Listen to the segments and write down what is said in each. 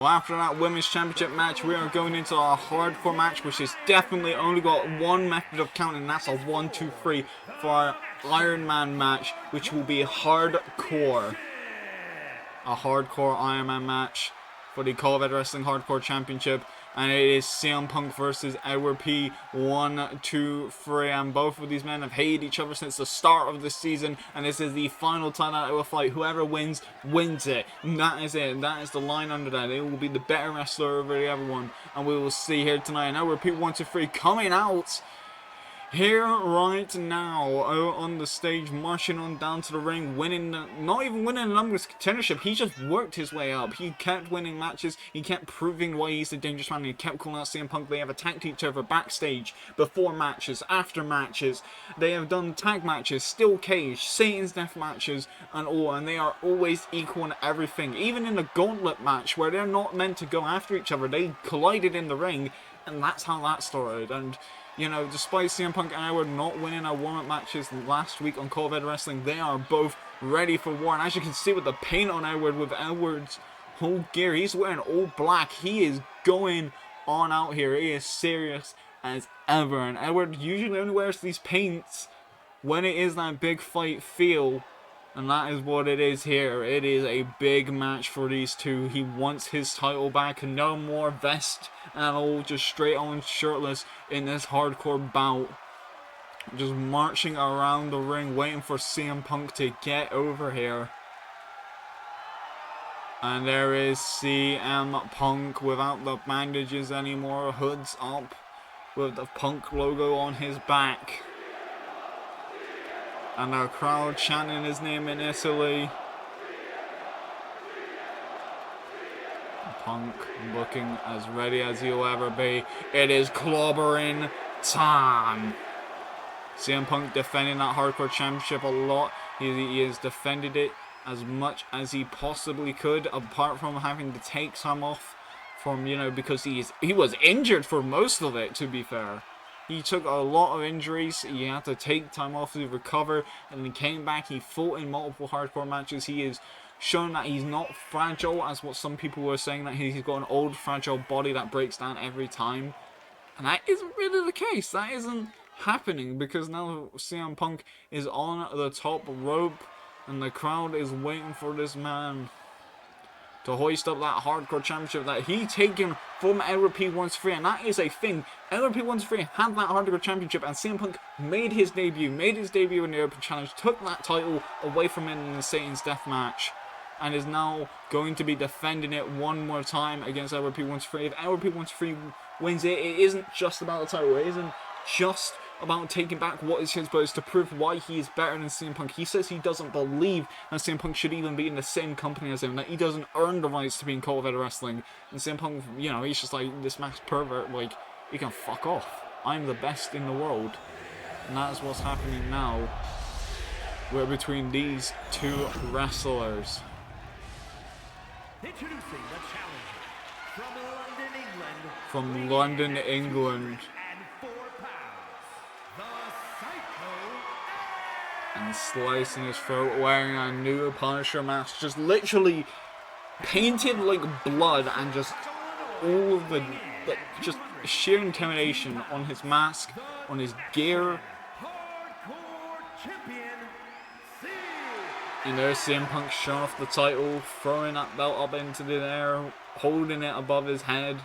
Well, after that Women's Championship match, we are going into our hardcore match, which is definitely only got one method of counting, and that's a 1, 2, 3 for our Iron Man match, which will be hardcore. A hardcore Iron Man match for the COEW Wrestling Hardcore Championship, and it is CM Punk versus EdwardP123, and both of these men have hated each other since the start of the season, and this is the final time that they will fight. Whoever wins, wins it. And that is it. That is the line under that. They will be the better wrestler over the other one, and we will see here tonight. And EdwardP123 coming out here right now on the stage, marching on down to the ring, winning, not even winning the numbers contendership. He just worked his way up. He kept winning matches. He kept proving why he's the dangerous man. He kept calling out CM Punk. They have attacked each other backstage, before matches, after matches. They have done tag matches, steel cage, Satan's death matches, and all. And they are always equal in everything. Even in the gauntlet match, where they're not meant to go after each other, they collided in the ring, and that's how that started. And you know, despite CM Punk and Edward not winning our warm-up matches last week on COEW Wrestling, they are both ready for war. And as you can see with the paint on Edward, with Edward's whole gear, he's wearing all black. He is going on out here. He is serious as ever. And Edward usually only wears these paints when it is that big fight feel. And that is what it is here. It is a big match for these two. He wants his title back. No more vest at all. Just straight on shirtless in this hardcore bout. Just marching around the ring, waiting for CM Punk to get over here. And there is CM Punk without the bandages anymore. Hoods up with the Punk logo on his back. And our crowd chanting his name in Italy. Punk looking as ready as he'll ever be. It is clobbering time. CM Punk defending that hardcore championship a lot. He has defended it as much as he possibly could, apart from having to take time off from, you know, because he was injured for most of it, to be fair. He took a lot of injuries. He had to take time off to recover, and he came back. He fought in multiple hardcore matches. He has shown that he's not fragile, as what some people were saying, that he's got an old fragile body that breaks down every time. And that isn't really the case. That isn't happening, because now CM Punk is on the top rope, and the crowd is waiting for this man to hoist up that hardcore championship that he taken from EdwardP123, and that is a thing. EdwardP123 had that hardcore championship, and CM Punk made his debut in the Open Challenge, took that title away from him in the Satan's Death match, and is now going to be defending it one more time against EdwardP123. If EdwardP123 wins it, it isn't just about the title. It isn't just about taking back what is his, but it's to prove why he is better than CM Punk. He says he doesn't believe that CM Punk should even be in the same company as him, that he doesn't earn the rights to be in COEW Wrestling. And CM Punk, you know, he's just like, this max pervert, like, you can fuck off. I'm the best in the world. And that is what's happening now. We're between these two wrestlers. Introducing the challenger from London, England. And slicing his throat, wearing a new Punisher mask, just literally painted like blood, and just all of the just sheer intimidation on his mask, on his gear. And there's CM Punk showing off the title, throwing that belt up into the air, holding it above his head.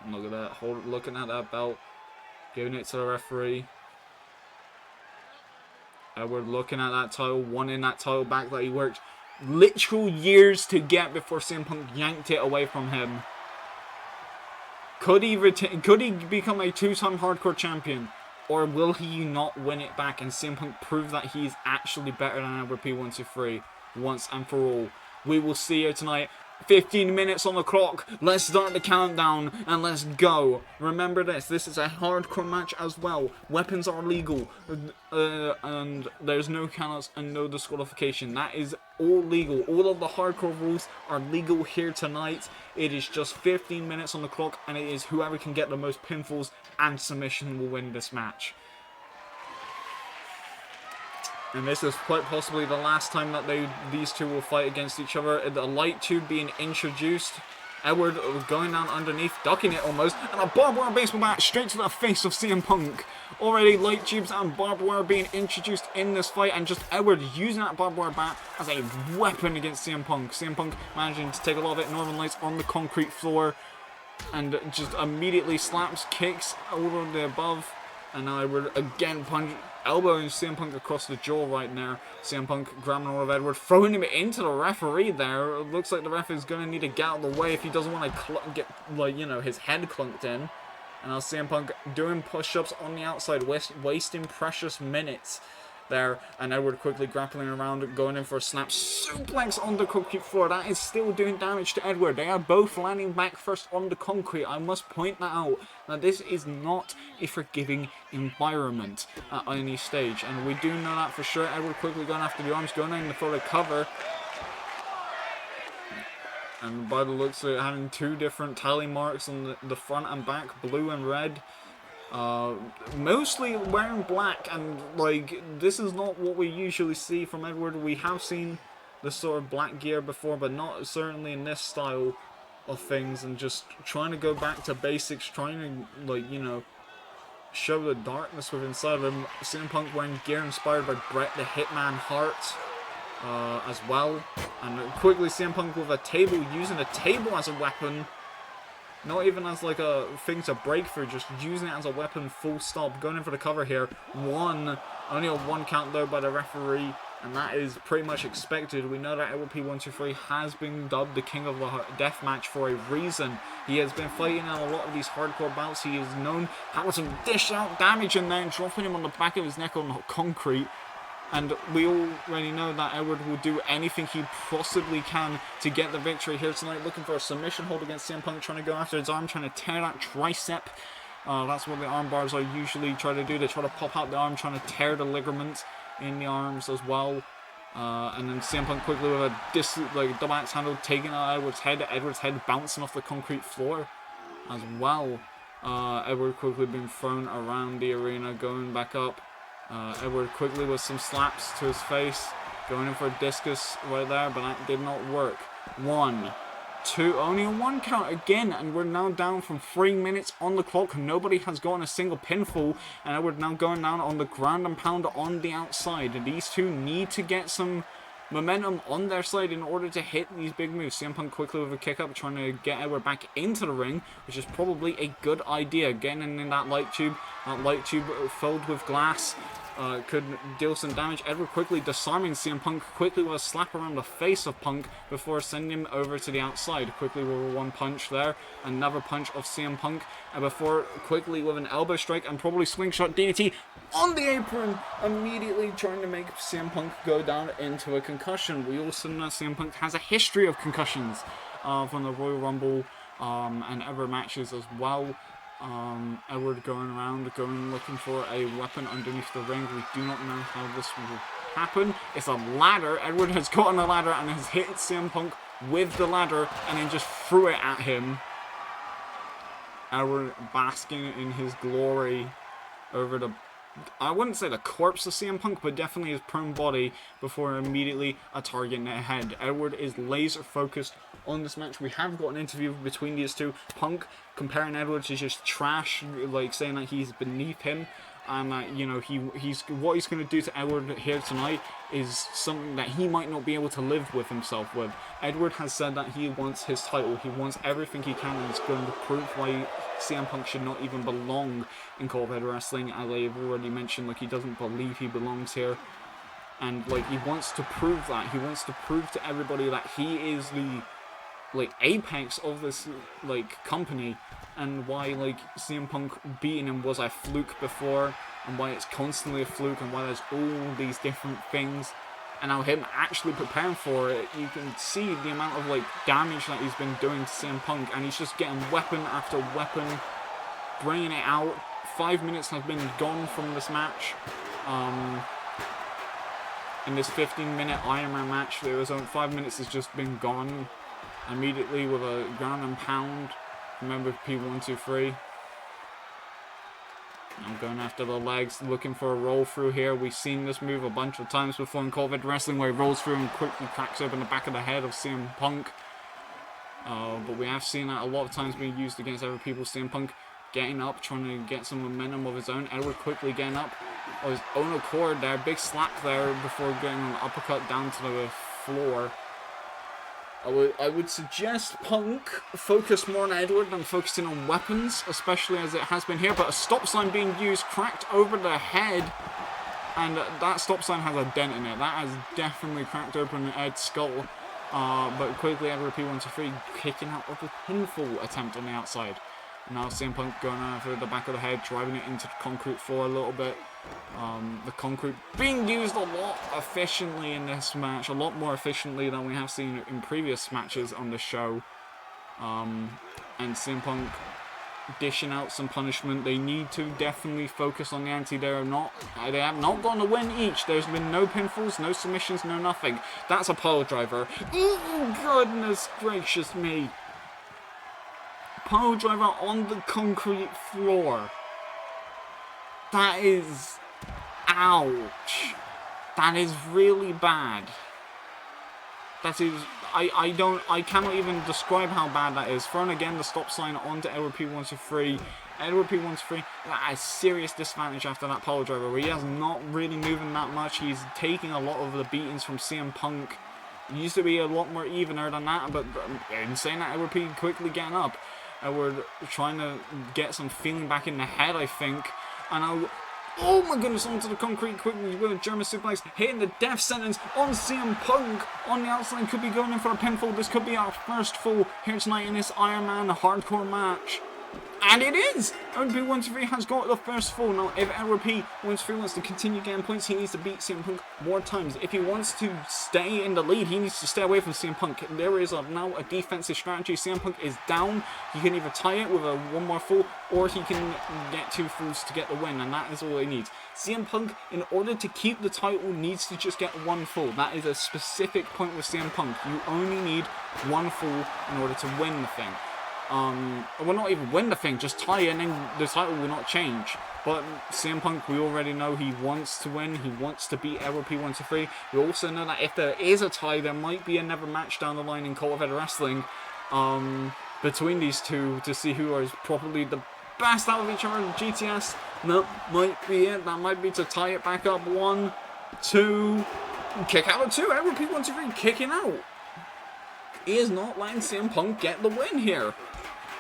And look at that, looking at that belt, giving it to the referee. Edward looking at that title, wanting that title back that he worked literal years to get before CM Punk yanked it away from him. Could he become a two-time hardcore champion? Or will he not win it back and CM Punk prove that he's actually better than EdwardP123 once and for all? We will see here tonight. 15 minutes on the clock. Let's start the countdown and let's go. Remember this is a hardcore match as well. Weapons are legal, and there's no countouts and no disqualification. That is all legal. All of the hardcore rules are legal here tonight. It is just 15 minutes on the clock, and it is whoever can get the most pinfalls and submission will win this match. And this is quite possibly the last time that these two will fight against each other. The light tube being introduced. Edward going down underneath, ducking it almost, and a barbed wire baseball bat straight to the face of CM Punk. Already light tubes and barbed wire being introduced in this fight, and just Edward using that barbed wire bat as a weapon against CM Punk. CM Punk managing to take a lot of it, Northern Lights on the concrete floor, and just immediately slaps, kicks over the above, and now Edward again elbowing CM Punk across the jaw right there. CM Punk grabbing hold of Edward, throwing him into the referee there. It looks like the ref is going to need to get out of the way if he doesn't want to get, like, you know, his head clunked in. And now CM Punk doing push-ups on the outside, wasting precious minutes there. And Edward quickly grappling around, going in for a snap suplex on the concrete floor. That is still doing damage to Edward. They are both landing back first on the concrete. I must point that out. Now, this is not a forgiving environment at any stage, and we do know that for sure. Edward quickly going after the arms, going in for the cover. And by the looks of it, having two different tally marks on the front and back, blue and red. Mostly wearing black, and like, this is not what we usually see from Edward. We have seen this sort of black gear before, but not certainly in this style of things, and just trying to go back to basics, trying to, like, you know, show the darkness within inside of him. CM Punk wearing gear inspired by Bret the Hitman Hart as well, and quickly CM Punk with a table, using a table as a weapon. Not even as like a thing to break through, just using it as a weapon full stop. Going in for the cover here. Only a 1 count though by the referee, and that is pretty much expected. We know that EdwardP123 has been dubbed the king of the death match for a reason. He has been fighting in a lot of these hardcore bouts. He is known how to dish out damage and then dropping him on the back of his neck on the concrete. And we already know that Edward will do anything he possibly can to get the victory here tonight. Looking for a submission hold against CM Punk, trying to go after his arm, trying to tear that tricep. That's what the arm bars are usually try to do. They try to pop out the arm, trying to tear the ligaments in the arms as well. And then CM Punk quickly with a double axe handle, taking out Edward's head bouncing off the concrete floor as well. Edward quickly being thrown around the arena, going back up. Edward quickly with some slaps to his face, going in for a discus right there, but that did not work. 1, 2, only a 1 count again, and we're now down from 3 minutes on the clock. Nobody has gotten a single pinfall, and Edward now going down on the ground and pound on the outside. These two need to get some momentum on their side in order to hit these big moves. CM Punk quickly with a kick up, trying to get Edward back into the ring, which is probably a good idea. Getting in that light tube filled with glass could deal some damage. Edward quickly disarming CM Punk, quickly with a slap around the face of Punk before sending him over to the outside. Quickly with a 1 punch there, another punch of CM Punk, and before quickly with an elbow strike and probably slingshot DDT on the apron, immediately trying to make CM Punk go down into a concussion. We also know CM Punk has a history of concussions from the Royal Rumble and other matches as well. Edward going around, looking for a weapon underneath the ring. We do not know how this will happen. It's a ladder. Edward has gotten a ladder and has hit CM Punk with the ladder and then just threw it at him. Edward basking in his glory over the, I wouldn't say the corpse of CM Punk, but definitely his prone body before immediately a target in the head. Edward is laser focused on this match. We have got an interview between these two. Punk comparing Edward to just trash, like saying that he's beneath him, and that, you know, he's what he's going to do to Edward here tonight is something that he might not be able to live with himself with. Edward has said that he wants his title, he wants everything he can, and he's going to prove why CM Punk should not even belong in Cold Wrestling. As I've already mentioned, like, he doesn't believe he belongs here, and like, he wants to prove that. He wants to prove to everybody that he is the, like, apex of this, like, company, and why, like, CM Punk beating him was a fluke before, and why it's constantly a fluke, and why there's all these different things. And now him actually preparing for it, you can see the amount of, like, damage that he's been doing to CM Punk, and he's just getting weapon after weapon, bringing it out. 5 minutes has been gone from this match. In this 15-minute Iron Man match, there was only 5 minutes has just been gone immediately with a ground and pound from EdwardP123. I'm going after the legs, looking for a roll through here. We've seen this move a bunch of times before in COEW Wrestling, where he rolls through and quickly cracks open the back of the head of CM Punk. But we have seen that a lot of times being used against other people. CM Punk getting up, trying to get some momentum of his own. Edward quickly getting up on his own accord there. Big slap there before getting an uppercut down to the floor. I would suggest Punk focus more on Edward than focusing on weapons, especially as it has been here. But a stop sign being used, cracked over the head, and that stop sign has a dent in it. That has definitely cracked open Ed's skull. But quickly, EdwardP123 kicking out of the pinfall attempt on the outside. Now CM Punk going over the back of the head, driving it into the concrete floor a little bit. The concrete being used a lot efficiently in this match, a lot more efficiently than we have seen in previous matches on the show. And CM Punk dishing out some punishment. They need to definitely focus on the ante. They have not gotten a win each. There's been no pinfalls, no submissions, no nothing. That's a pile driver. Oh, goodness gracious me. Pile driver on the concrete floor. That is... ouch. That is really bad. That is... I cannot even describe how bad that is. Throwing again the stop sign onto EdwardP123. EdwardP123 at a serious disadvantage after that pile driver, where he has not really moving that much. He's taking a lot of the beatings from CM Punk. It used to be a lot more evener than that, but in saying that, EdwardP quickly getting up. Edward trying to get some feeling back in the head, I think. And oh my goodness, onto the concrete quickly with a German suplex, hitting the death sentence on CM Punk. On the outside, could be going in for a pinfall. This could be our first fall here tonight in this Iron Man hardcore match. And it is! EdwardP123 has got the first fall. Now, if EdwardP123 wants to continue getting points, he needs to beat CM Punk more times. If he wants to stay in the lead, he needs to stay away from CM Punk. There is now a defensive strategy. CM Punk is down. He can either tie it with one more fall, or he can get 2 falls to get the win, and that is all he needs. CM Punk, in order to keep the title, needs to just get 1 fall. That is a specific point with CM Punk. You only need 1 fall in order to win the thing. Well, not even win the thing, just tie it, and then the title will not change. But CM Punk, we already know he wants to win. He wants to beat EdwardP123. We also know that if there is a tie, there might be another match down the line in COEW Wrestling between these two to see who is probably the best out of each other in GTS. That might be it. That might be to tie it back up. 1, 2, kick out of 2. EdwardP123 kicking out. He is not letting CM Punk get the win here.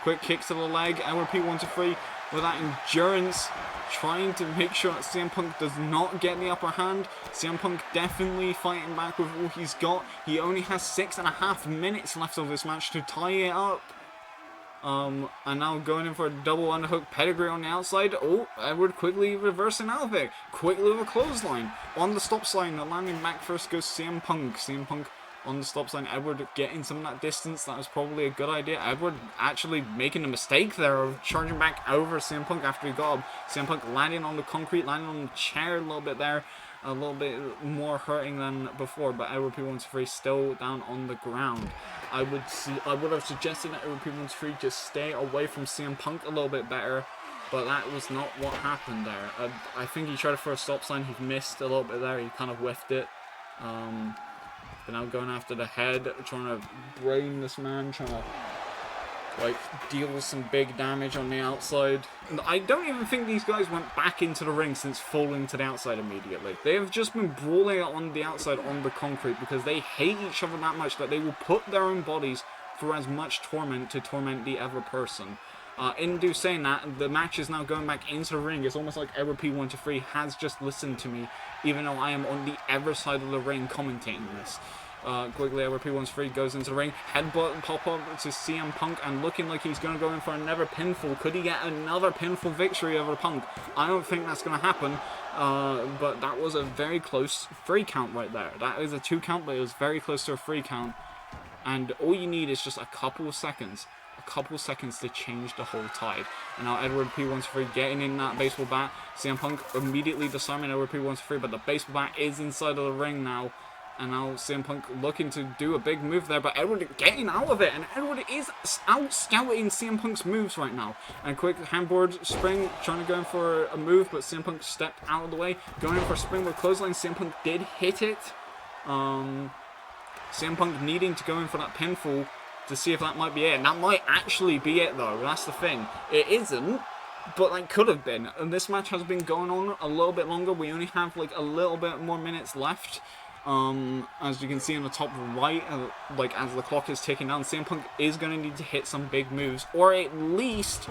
Quick kick to the leg. EdwardP123 with that endurance, trying to make sure that CM Punk does not get the upper hand. CM Punk definitely fighting back with all he's got. He only has 6.5 minutes left of this match to tie it up. And now going in for a double underhook pedigree on the outside. Oh, Edward quickly reversing out of it. Quickly with a clothesline. On the stop sign, the landing back first goes CM Punk. CM Punk on the stop sign. Edward getting some of that distance. That was probably a good idea. Edward actually making a mistake there of charging back over CM Punk after he got up. CM Punk landing on the concrete, landing on the chair a little bit there. A little bit more hurting than before, but EdwardP123 still down on the ground. I would have suggested that EdwardP123 just stay away from CM Punk a little bit better, but that was not what happened there. I think he tried for a stop sign. He missed a little bit there. He kind of whiffed it. But now going after the head, trying to brain this man, trying to deal some big damage on the outside. And I don't even think these guys went back into the ring since falling to the outside immediately. They have just been brawling on the outside on the concrete because they hate each other that much that they will put their own bodies through as much torment to torment the other person. In saying that, the match is now going back into the ring. It's almost like EdwardP123 has just listened to me, even though I am on the other side of the ring commentating this. Quickly, EdwardP123 goes into the ring. Headbutt pop up to CM Punk and looking like he's going to go in for another pinfall. Could he get another pinfall victory over Punk? I don't think that's going to happen. But that was a very close 3 count right there. That is a 2 count, but it was very close to a 3 count. And all you need is just a couple of seconds. To change the whole tide. And now EdwardP123 getting in that baseball bat. CM Punk immediately disarming EdwardP123, but the baseball bat is inside of the ring now. And now CM Punk looking to do a big move there, but Edward getting out of it, and Edward is out-scouting CM Punk's moves right now. And quick handboard spring, trying to go in for a move, but CM Punk stepped out of the way. Going in for a spring with clothesline, CM Punk did hit it. CM Punk needing to go in for that pinfall to see if that might be it. And that might actually be it, though. That's the thing. It isn't, but that could have been. And this match has been going on a little bit longer. We only have like a little bit more minutes left. As you can see on the top right, like as the clock is ticking down, CM Punk is going to need to hit some big moves, or at least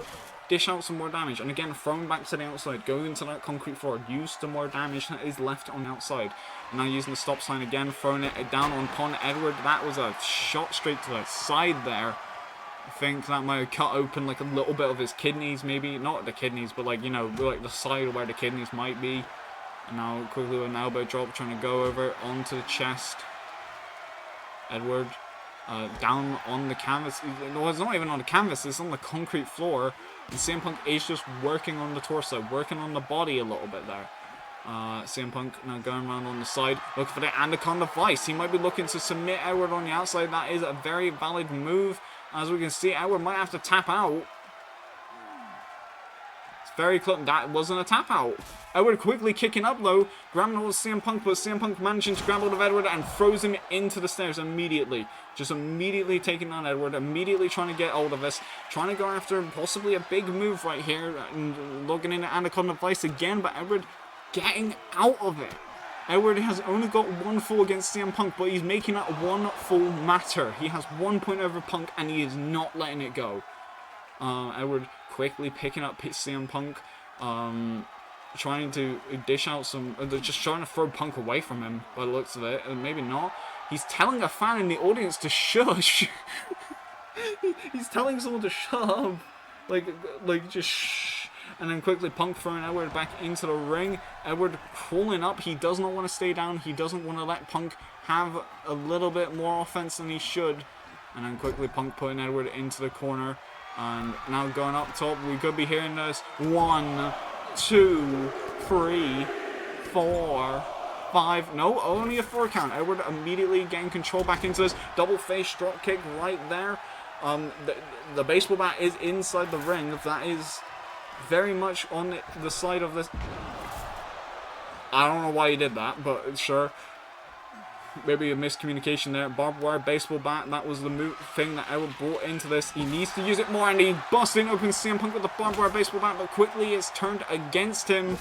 dish out some more damage. And again, thrown back to the outside, going into that concrete floor, use the more damage that is left on the outside. And now using the stop sign again, throwing it down on Pon Edward. That was a shot straight to the side there. I think that might have cut open like a little bit of his kidneys, maybe. Not the kidneys, but like, you know, like the side where the kidneys might be. And now quickly with an elbow drop, trying to go over onto the chest. Edward down on the canvas. No, it's not even on the canvas, it's on the concrete floor. And CM Punk is just working on the torso, working on the body a little bit there. CM Punk now going around on the side, looking for the Anaconda Vice. He might be looking to submit Edward on the outside. That is a very valid move. As we can see, Edward might have to tap out. Very close. That wasn't a tap out. Edward quickly kicking up though, grabbing hold of CM Punk, but CM Punk managing to grab hold of Edward and throws him into the stairs immediately. Just immediately taking on Edward, immediately trying to get hold of us, trying to go after possibly a big move right here, and looking into Anaconda Vice again, but Edward getting out of it. Edward has only got one fall against CM Punk, but he's making that one fall matter. He has 1 point over Punk, and he is not letting it go. Edward quickly picking up CM Punk, trying to dish out some, just trying to throw Punk away from him by the looks of it, and maybe not. He's telling a fan in the audience to shush. He's telling someone to shut up, like just shh. And then quickly Punk throwing Edward back into the ring. Edward crawling up. He does not want to stay down. He doesn't want to let Punk have a little bit more offense than he should. And then quickly Punk putting Edward into the corner. And now going up top, we could be hearing this. 1, 2, 3, 4, 5. No, only a 4 count. Edward immediately getting control back into this. Double face drop kick right there. The baseball bat is inside the ring. That is very much on the side of this. I don't know why he did that, but sure. Maybe a miscommunication there. Barbed wire baseball bat. That was the thing that Edward brought into this. He needs to use it more, and he's busting open CM Punk with the barbed wire baseball bat, but quickly it's turned against him.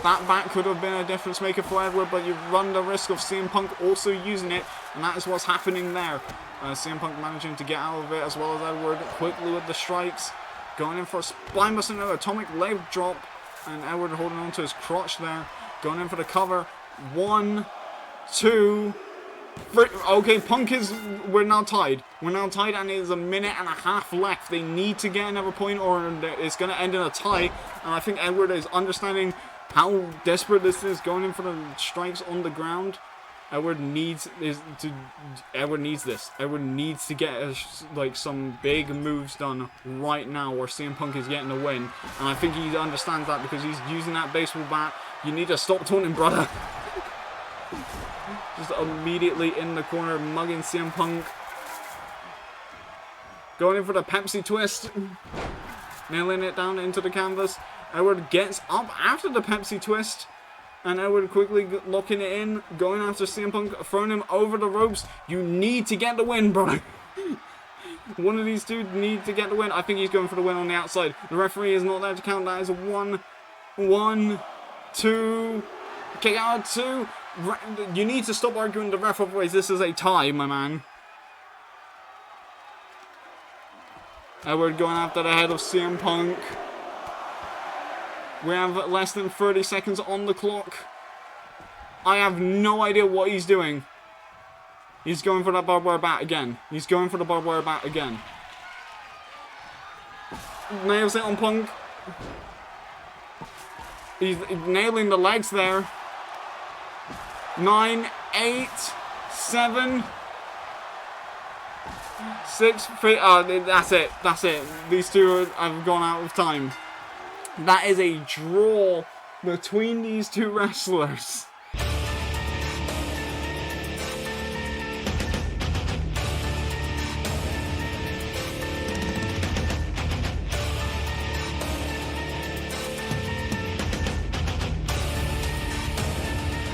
That bat could have been a difference maker for Edward, but you run the risk of CM Punk also using it, and that is what's happening there. CM Punk managing to get out of it, as well as Edward quickly with the strikes. Going in for a spine buster, another atomic leg drop, and Edward holding on to his crotch there. Going in for the cover. 1, 2, 3. Okay, Punk is. We're now tied. We're now tied, and there's a minute and a half left. They need to get another point, or it's going to end in a tie. And I think Edward is understanding how desperate this is. Going in for the strikes on the ground. Edward needs this. Edward needs to get like some big moves done right now, or CM Punk is getting the win. And I think he understands that because he's using that baseball bat. You need to stop taunting, brother. Just immediately in the corner, mugging CM Punk. Going in for the Pepsi twist. Nailing it down into the canvas. Edward gets up after the Pepsi twist. And Edward quickly locking it in. Going after CM Punk. Throwing him over the ropes. You need to get the win, brother. One of these two need to get the win. I think he's going for the win on the outside. The referee is not there to count. That is a 1, 2. Kick out 2. You need to stop arguing the ref, otherwise this is a tie, my man. Edward going after the head of CM Punk. We have less than 30 seconds on the clock. I have no idea what he's doing. He's going for that barbed wire bat again. He's going for the barbed wire bat again. Nails it on Punk. He's nailing the legs there. 9, 8, 7, 6, 3. That's it. That's it. These two have gone out of time. That is a draw between these two wrestlers.